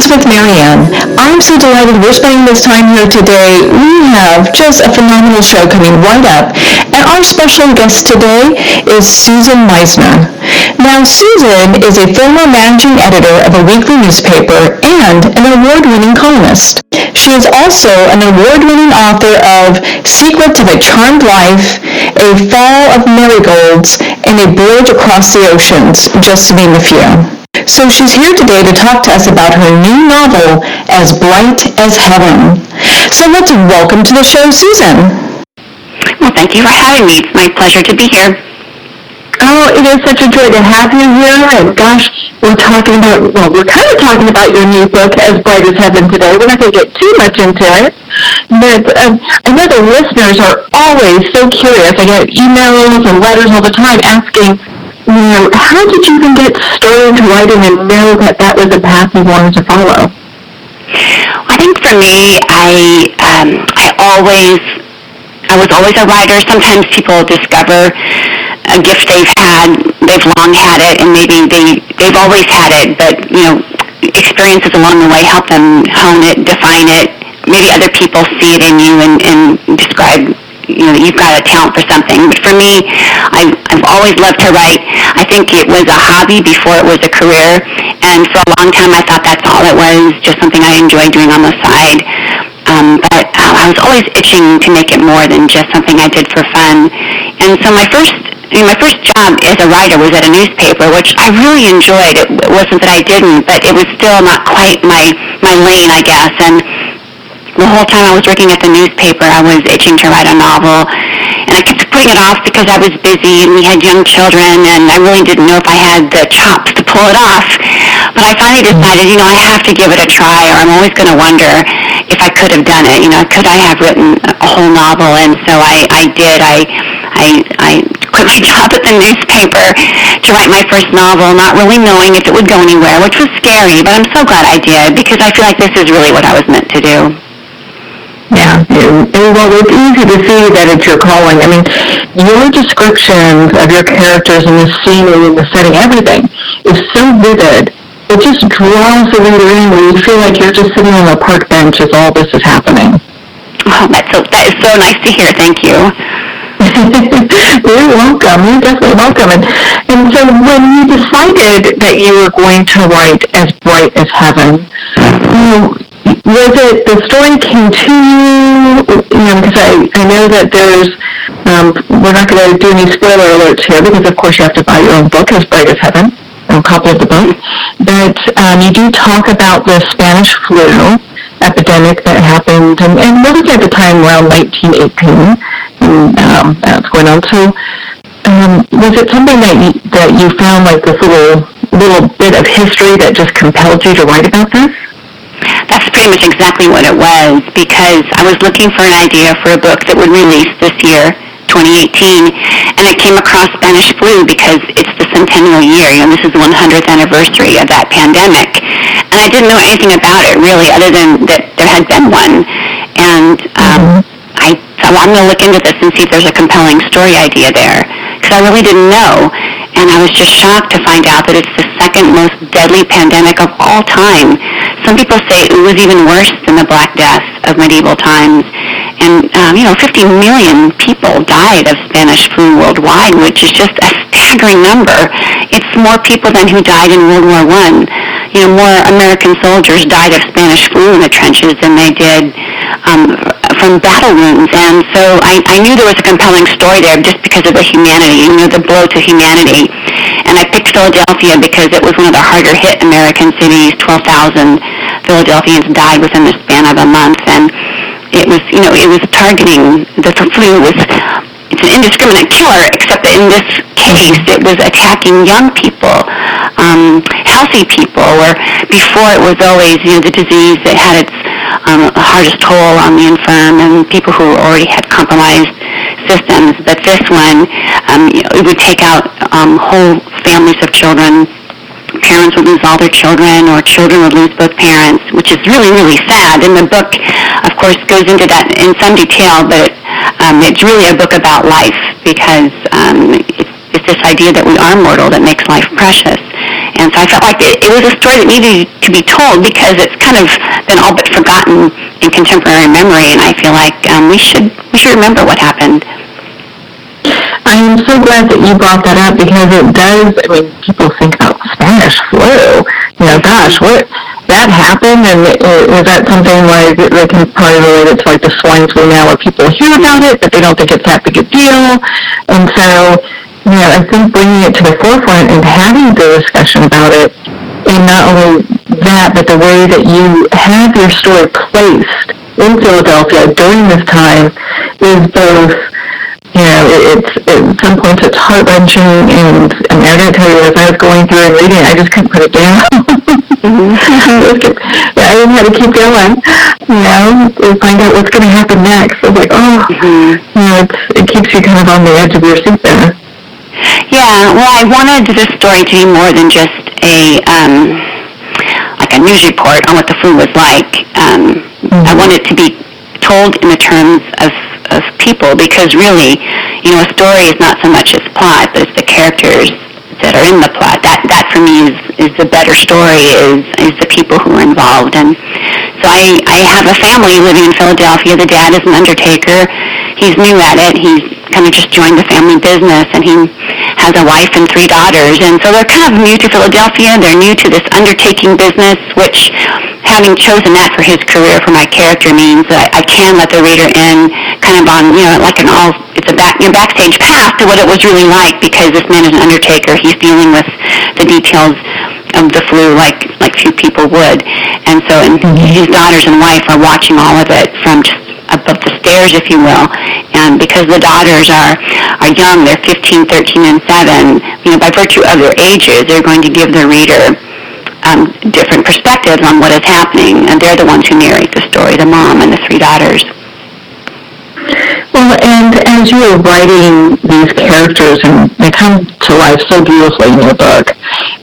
Moments with Marianne. I'm so delighted we're spending this time here today. We have just a phenomenal show coming right up. And our special guest today is Susan Meissner. Now, Susan is a former managing editor of a weekly newspaper and an award-winning columnist. She is also an award-winning author of Secret to the Charmed Life, A Fall of Marigolds, and A Bridge Across the Oceans, just to name a few. So she's here today to talk to us about her new novel, As Bright as Heaven. So let's welcome to the show, Susan. Well, thank you for having me. It's my pleasure to be here. Oh, it is such a joy to have you here. And gosh, we're kind of talking about your new book, As Bright as Heaven, today. We're not going to get too much into it. But I know the listeners are always so curious. I get emails and letters all the time asking, how did you even get started writing and know that was a path you wanted to follow? I think for me, I was always a writer. Sometimes people discover a gift they've long had it, and maybe they've always had it, but experiences along the way help them hone it, define it. Maybe other people see it in you and describe you've got a talent for something. But for me, I've always loved to write. I think it was a hobby before it was a career, and for a long time I thought that's all it was, just something I enjoyed doing on the side. But I was always itching to make it more than just something I did for fun. And so my first job as a writer was at a newspaper, which I really enjoyed. It wasn't that I didn't, but it was still not quite my lane, I guess. And the whole time I was working at the newspaper, I was itching to write a novel. And I kept putting it off because I was busy and we had young children, and I really didn't know if I had the chops to pull it off. But I finally decided, I have to give it a try, or I'm always going to wonder if I could have done it. Could I have written a whole novel? And so I did. I quit my job at the newspaper to write my first novel, not really knowing if it would go anywhere, which was scary, but I'm so glad I did, because I feel like this is really what I was meant to do. Yeah, well, it's easy to see that it's your calling. I mean, your descriptions of your characters and the scenery and the setting, everything is so vivid. It just draws the reader in when you feel like you're just sitting on a park bench as all this is happening. Oh, that is so nice to hear. Thank you. You're welcome. You're definitely welcome. And so when you decided that you were going to write As Bright as Heaven, was it the story came to you? Because I know that there's, we're not going to do any spoiler alerts here, because of course you have to buy your own book, As Bright as Heaven, a copy of the book. But you do talk about the Spanish flu epidemic that happened, and really at the time around 1918, and that's going on. So was it something that you found like this little bit of history that just compelled you to write about this? That's pretty much exactly what it was, because I was looking for an idea for a book that would release this year, 2018, and I came across Spanish flu because it's the centennial year. This is the 100th anniversary of that pandemic, and I didn't know anything about it really, other than that there had been one. And I thought, well, I'm going to look into this and see if there's a compelling story idea there, because I really didn't know. And I was just shocked to find out that it's the second most deadly pandemic of all time. Some people say it was even worse than the Black Death of medieval times. And, 50 million people died of Spanish flu worldwide, which is just a staggering number. It's more people than who died in World War I. More American soldiers died of Spanish flu in the trenches than they did from battle wounds. And so I knew there was a compelling story there just because of the humanity, the blow to humanity. And I picked Philadelphia because it was one of the harder hit American cities. 12,000 Philadelphians died within the span of a month. And it was targeting, the flu it's an indiscriminate killer, except that in this case it was attacking young people, healthy people, where before it was always, the disease that had its hardest toll on the infirm and people who already had compromised systems. But this one, it would take out whole families of children. Parents would lose all their children, or children would lose both parents, which is really, really sad. And the book, of course, goes into that in some detail, but it's really a book about life, because it's this idea that we are mortal that makes life precious. And so I felt like it was a story that needed to be told because it's kind of been all but forgotten in contemporary memory, and I feel like we should remember what happened. I am so glad that you brought that up because it does, I mean, people think about Spanish flu. Gosh, what, that happened, and was that something like, they can probably relate it to like the swine flu now where people hear about it, but they don't think it's that big a deal. And so, I think bringing it to the forefront and having the discussion about it, and not only that, but the way that you have your story placed in Philadelphia during this time is both, at some points it's heart-wrenching, and I gotta tell you, as I was going through and reading it, I just couldn't put it down. I didn't have to keep going, and find out what's going to happen next. I was like, it keeps you kind of on the edge of your seat there. Yeah, well, I wanted this story to be more than just a news report on what the flu was like. I want it to be told in the terms of people, because really, a story is not so much its plot, but it's the characters that are in the plot. That for me is the better story, is the people who are involved. And so I have a family living in Philadelphia. The dad is an undertaker. He's new at it. He's kind of just joined the family business, and he has a wife and 3 daughters. And so they're kind of new to Philadelphia. They're new to this undertaking business, which, having chosen that for his career, for my character, means that I can let the reader in kind of on, like it's a backstage pass to what it was really like, because this man is an undertaker. He's dealing with the details of the flu like few people would. And so his daughters and wife are watching all of it from just above the stairs, if you will. And because the daughters are young, they're 15, 13, and 7, by virtue of their ages, they're going to give the reader different perspectives on what is happening. And they're the ones who narrate the story, the mom and the 3 daughters. Well, and as you were writing these characters, and they come to life so beautifully in your book,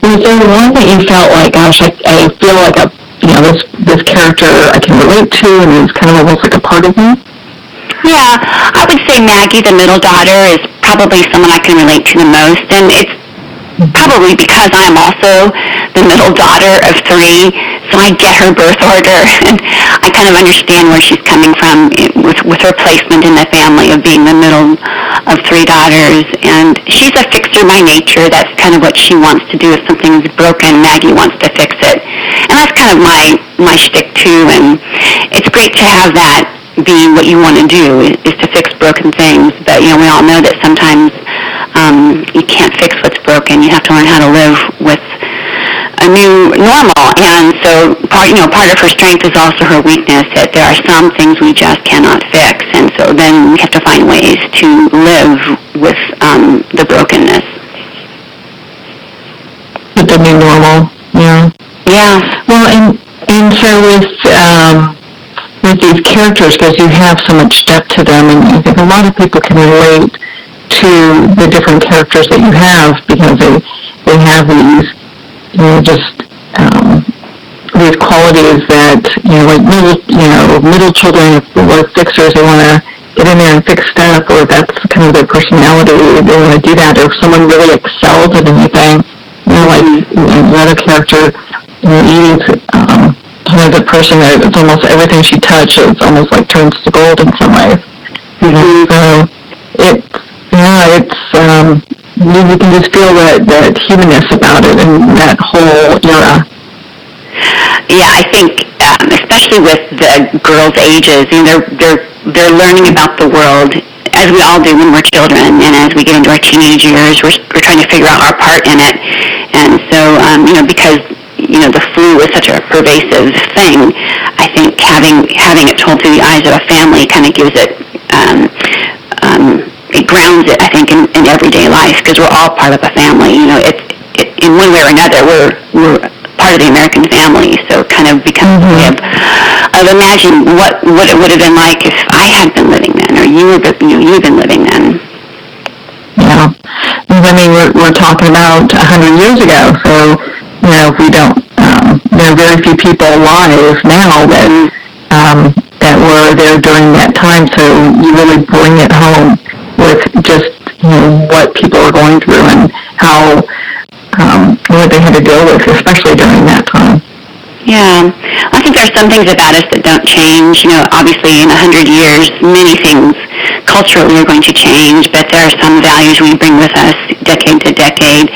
was there one that you felt like, gosh, I feel like this character I can relate to, and it's kind of almost like a part of me? Yeah, I would say Maggie, the middle daughter, is probably someone I can relate to the most, and it's probably because I am also the middle daughter of 3, so I get her birth order, and I kind of understand where she's coming from with her placement in the family of being the middle of 3 daughters. And she's a fixer by nature. That's kind of what she wants to do. If something is broken, Maggie wants to fix it, and that's kind of my shtick too. And it's great to have that be what you want to do, is to fix broken things. But we all know that sometimes you can't fix what's broken. You have to learn how to live with a new normal. And so part of her strength is also her weakness, that there are some things we just cannot fix. And so then we have to find ways to live with the brokenness. With the new normal, yeah. Yeah. Well, and so with these characters, because you have so much depth to them, and I think a lot of people can relate to the different characters that you have, because they have these, these qualities that, like middle children with fixers, they want to get in there and fix stuff, or that's kind of their personality, they want to do that. Or if someone really excels at anything, like the other character, Edie's kind of the person that it's almost everything she touches almost like turns to gold in some ways. So you can just feel that humanness about it and that whole era. Yeah, I think especially with the girls' ages, they're learning about the world, as we all do when we're children, and as we get into our teenage years, we're trying to figure out our part in it. And so, because the flu is such a pervasive thing, I think having it told through the eyes of a family kind of gives it, it grounds it, I think, in everyday life, because we're all part of a family. In one way or another, we're part of the American family, so it kind of becomes a way of imagining what it would have been like if I had been living then, or you've been living then. Yeah, I mean, we're talking about 100 years ago, so if we don't, there are very few people alive now that were there during that time, so you really bring it home with just what people are going through, and how what they had to deal with, especially during that time. Yeah, I think there's some things about us that don't change. Obviously in 100 years, many things culturally are going to change, but there are some values we bring with us decade to decade.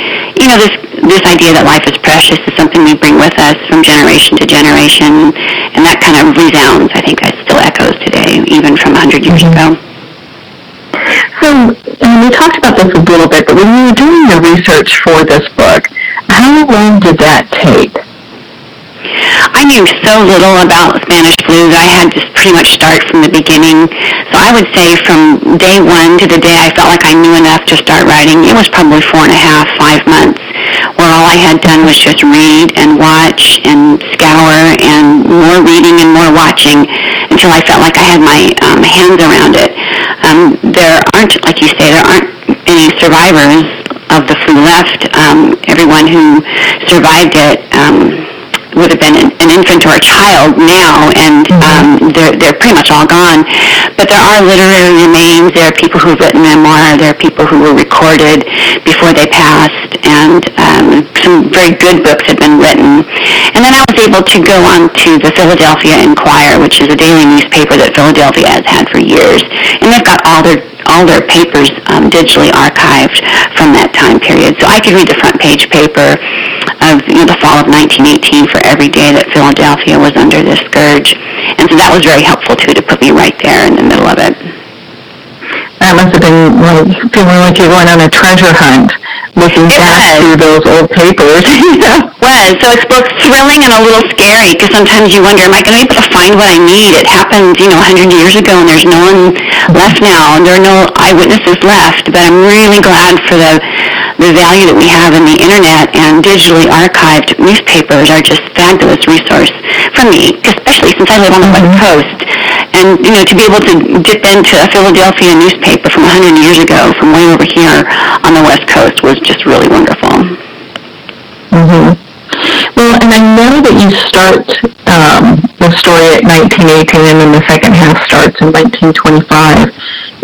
This idea that life is precious is something we bring with us from generation to generation, and that kind of resounds. I think that still echoes today, even from 100 years ago. So, we talked about this a little bit, but when you were doing the research for this book, how long did that take? I knew so little about Spanish flu that I had to pretty much start from the beginning. So I would say from day one to the day I felt like I knew enough to start writing, it was probably 4.5, 5 months, where all I had done was just read and watch and scour and more reading and more watching until I felt like I had my hands around it. There aren't, like you say, there aren't any survivors of the flu left. Everyone who survived it would have been an infant or a child now, and they're pretty much all gone. But there are literary remains. There are people who've written memoir. There are people who were recorded before they passed, and some very good books have been written. And then I was able to go on to the Philadelphia Inquirer, which is a daily newspaper that Philadelphia has had for years, and they've got all their papers digitally archived from that time period. So I could read the front page paper of the fall of 1918 for every day that Philadelphia was under this scourge. And so that was very helpful, too, to put me right there in the middle of it. That must have been feeling like you're going on a treasure hunt, looking back through those old papers. It was. So it's both thrilling and a little scary, because sometimes you wonder, am I going to be able to find what I need? It happened, 100 years ago, and there's no one left now. There are no eyewitnesses left, but I'm really glad for the value that we have in the internet, and digitally archived newspapers are just fabulous resource for me, especially since I live on the West Coast. And, to be able to dip into a Philadelphia newspaper from 100 years ago, from way over here on the West Coast, was just really wonderful. Mm-hmm. Well, and I know that you start the story at 1918, and then the second half starts in 1925.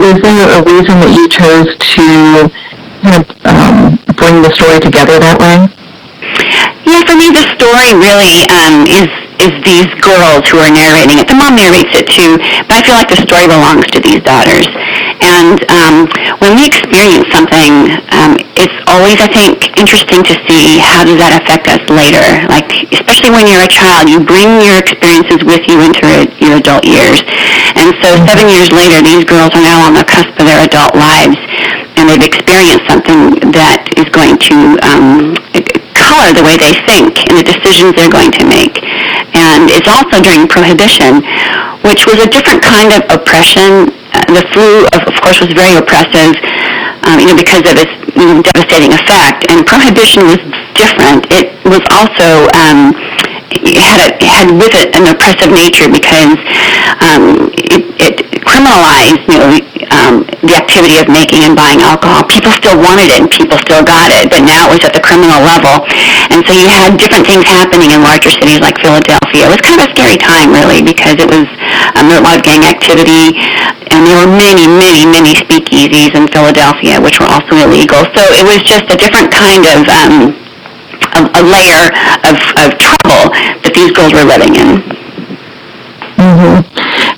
Is there a reason that you chose to bring the story together that way? Yeah, for me, the story really is these girls who are narrating it. The mom narrates it too, but I feel like the story belongs to these daughters. And when we experience something, it's always, I think, interesting to see how does that affect us later. Like, especially when you're a child, you bring your experiences with you into your adult years. And so 7 years later, these girls are now on the cusp of their adult lives, and they've experienced something that is going to color the way they think and the decisions they're going to make. And it's also during Prohibition, which was a different kind of oppression. The flu, of course, was very oppressive, because of its devastating effect. And Prohibition was different. It was also it had with it an oppressive nature, because it criminalized, the activity of making and buying alcohol. People still wanted it and people still got it, but now it was at the criminal level. And so you had different things happening in larger cities like Philadelphia. It was kind of a scary time, really, because it was there was a lot of gang activity, and there were many, many, many speakeasies in Philadelphia, which were also illegal. So it was just a different kind of a layer of trouble that these girls were living in. Mm-hmm.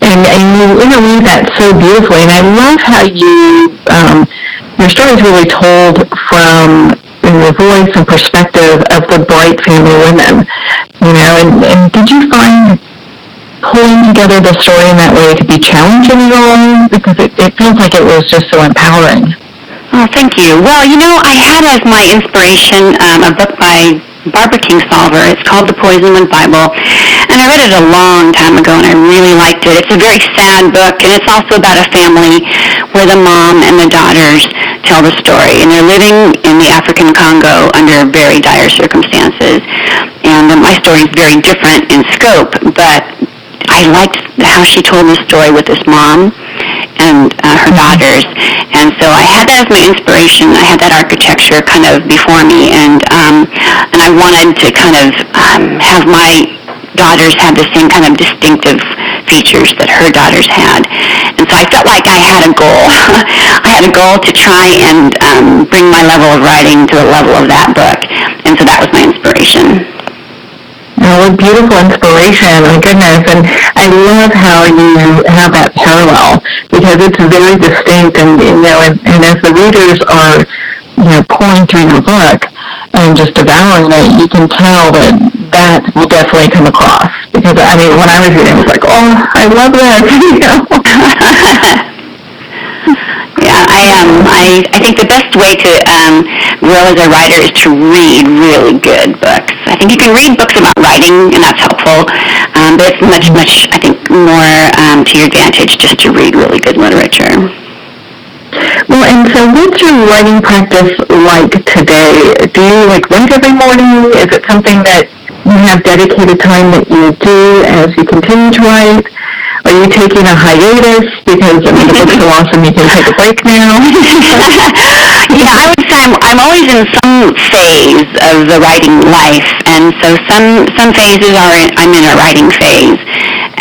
And you interweave that so beautifully, and I love how your story is really told from the voice and perspective of the Bright family women, and did you find pulling together the story in that way to be challenging at all? Because it feels like it was just so empowering. Oh, thank you. Well, I had as my inspiration a book by Barbara Kingsolver. It's called The Poisonwood Bible, and I read it a long time ago, and I really liked it. It's a very sad book, and it's also about a family where the mom and the daughters tell the story, and they're living in the African Congo under very dire circumstances. And my story is very different in scope, but I liked how she told the story with this mom and her daughters. And so I had that as my inspiration. I had that architecture kind of before me, and I wanted to kind of have my daughters have the same kind of distinctive features that her daughters had. And so I felt like I had a goal. I had a goal to try and bring my level of writing to the level of that book. And so that was my inspiration. Oh, what beautiful inspiration, my goodness. And I love how you have that parallel, because it's very distinct, and and as the readers are, pouring through your book and just devouring it, you can tell that will definitely come across. Because, I mean, when I was reading, I was like, oh, I love that, Yeah, I think the best way to grow as a writer is to read really good books. I think you can read books about writing, and that's helpful, but it's much, I think, more to your advantage just to read really good literature. Well, and so what's your writing practice like today? Do you write every morning? Is it something that you have dedicated time that you do as you continue to write? Are you taking a hiatus because, the book's so awesome you can take a break now? Yeah, I would say I'm always in some phase of the writing life, and so some phases I'm in a writing phase,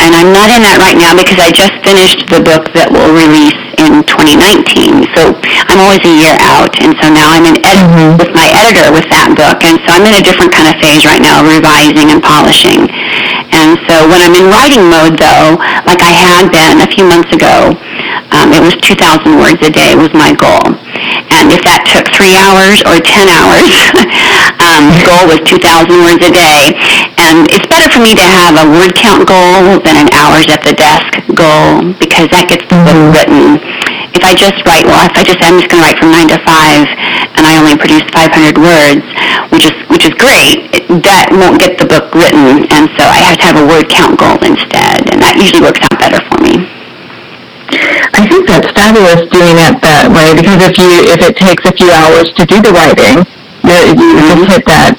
and I'm not in that right now because I just finished the book that will release in 2019, so I'm always a year out, and so now I'm with my editor with that book, and so I'm in a different kind of phase right now, revising and polishing. And so when I'm in writing mode, though, like I had been a few months ago, it was 2,000 words a day was my goal. And if that took 3 hours or 10 hours, the goal was 2,000 words a day. And it's better for me to have a word count goal than an hours at the desk goal, because that gets the book written. If I just write, if I just say I'm just going to write from 9 to 5, and I only produce 500 words, which is great, that won't get the book written, and so I have to have a word count goal instead, and that usually works out better for me. I think that's fabulous doing it that way, because if it takes a few hours to do the writing, you just hit that,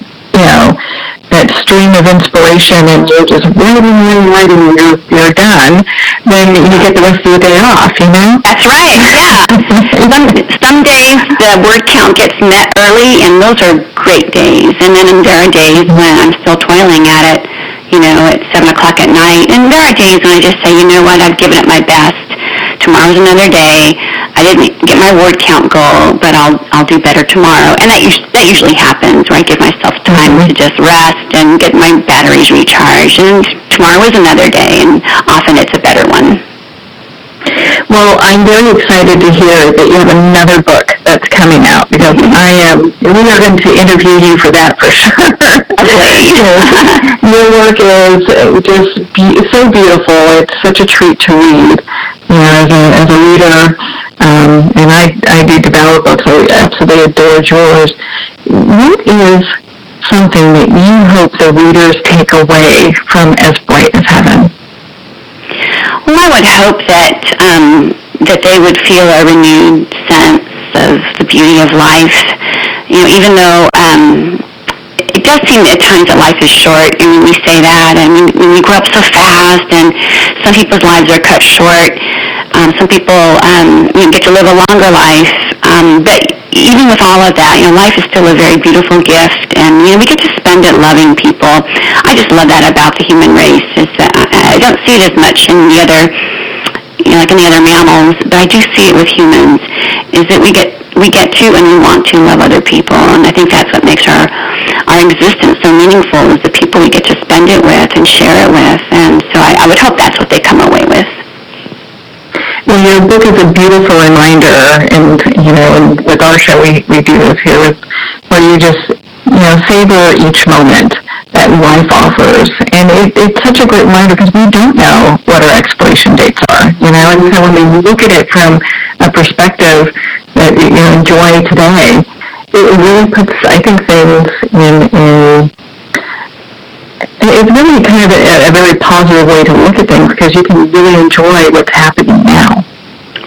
that stream of inspiration, and you're just writing, and you're done, then you get the rest of the day off, That's right, yeah. Some days the word count gets met early, and those are great days. And then there are days when I'm still toiling at it, at 7 o'clock at night. And there are days when I just say, you know what, I've given it my best. Tomorrow's another day. I didn't get my word count goal, but I'll do better tomorrow. And that usually happens, where I give myself time to just rest and get my batteries recharged. And tomorrow is another day, and often it's a better one. Well, I'm very excited to hear that you have another book that's coming out, because we are going to interview you for that for sure. Your work is just so beautiful. It's such a treat to read, as a reader, and I do develop books. I absolutely adore yours. What is something that you hope the readers take away from As Bright as Heaven? Well, I would hope that they would feel a renewed sense of the beauty of life. Even though it does seem at times that life is short, and we say that, and we grow up so fast, and some people's lives are cut short. Some people get to live a longer life, but even with all of that, life is still a very beautiful gift, and we get to spend it loving people. I just love that about the human race. Is that I don't see it as much in the other, like in the other mammals, but I do see it with humans. Is that we get to and we want to love other people, and I think that's what makes our existence so meaningful, is the people we get to spend it with and share it with. And so I would hope that's what they come away with. Well, your book is a beautiful reminder, and and with our show we do this here, where you just savor each moment that life offers, and it's such a great reminder, because we don't know what our expiration dates are, and so when we look at it from a perspective that enjoy today, it really puts, I think, things in it's really kind of a very positive way to look at things, because you can really enjoy what's happening now.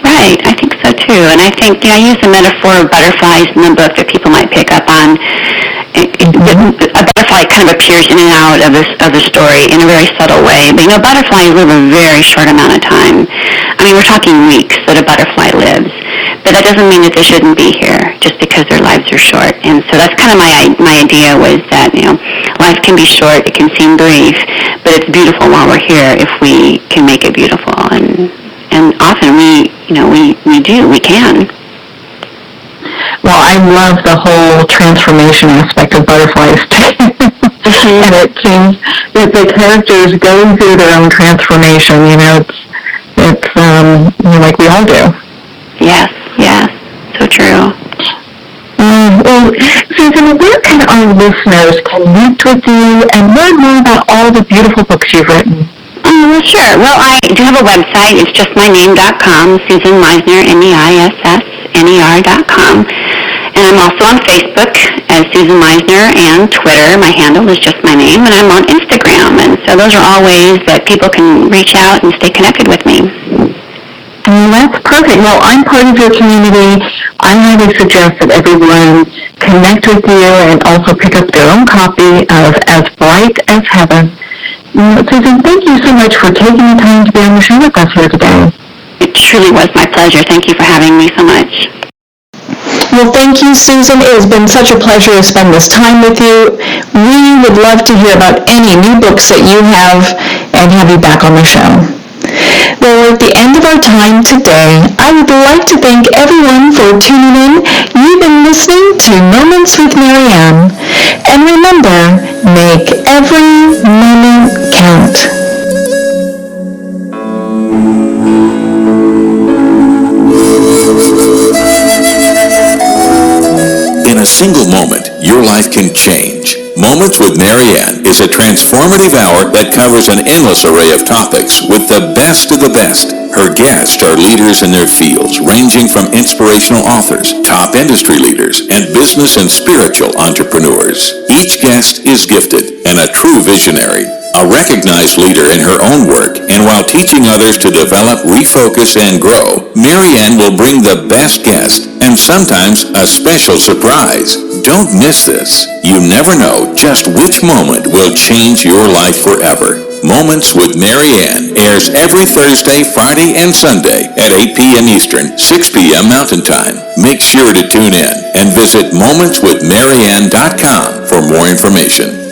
Right, I think so too. And I think I use the metaphor of butterflies in the book that people might pick up on. A butterfly kind of appears in and out of the story in a very subtle way. But butterflies live a very short amount of time. I mean, we're talking weeks that a butterfly lives. But that doesn't mean that they shouldn't be here just because their lives are short. And so that's kind of my idea, was that life can be short, it can seem brief, but it's beautiful while we're here if we can make it beautiful. And often we can. Well, I love the whole transformation aspect of butterflies too. And it seems that the characters going through their own transformation, it's like we all do. Yes, so true. Well, Susan, where can our listeners connect with you and learn more about all the beautiful books you've written? Well, sure. Well, I do have a website. It's just my name.com, Susan Meissner, MEISSNER.com. And I'm also on Facebook as Susan Meissner, and Twitter. My handle is just my name, and I'm on Instagram. And so those are all ways that people can reach out and stay connected with me. That's perfect. Well, I'm part of your community. I highly suggest that everyone connect with you and also pick up their own copy of As Bright as Heaven. Susan, thank you so much for taking the time to be on the show with us here today. It truly was my pleasure. Thank you for having me so much. Well, thank you, Susan. It has been such a pleasure to spend this time with you. We would love to hear about any new books that you have and have you back on the show. Well, we're at the end of our time today. I would like to thank everyone for tuning in. You've been listening to Moments with Marianne. And remember, make every moment count. In a single moment, your life can change. Moments with Marianne is a transformative hour that covers an endless array of topics with the best of the best. Her guests are leaders in their fields, ranging from inspirational authors, top industry leaders, and business and spiritual entrepreneurs. Each guest is gifted and a true visionary, a recognized leader in her own work, and while teaching others to develop, refocus, and grow, Marianne will bring the best guest and sometimes a special surprise. Don't miss this. You never know just which moment will change your life forever. Moments with Marianne airs every Thursday, Friday, and Sunday at 8 p.m. Eastern, 6 p.m. Mountain Time. Make sure to tune in and visit momentswithmarianne.com for more information.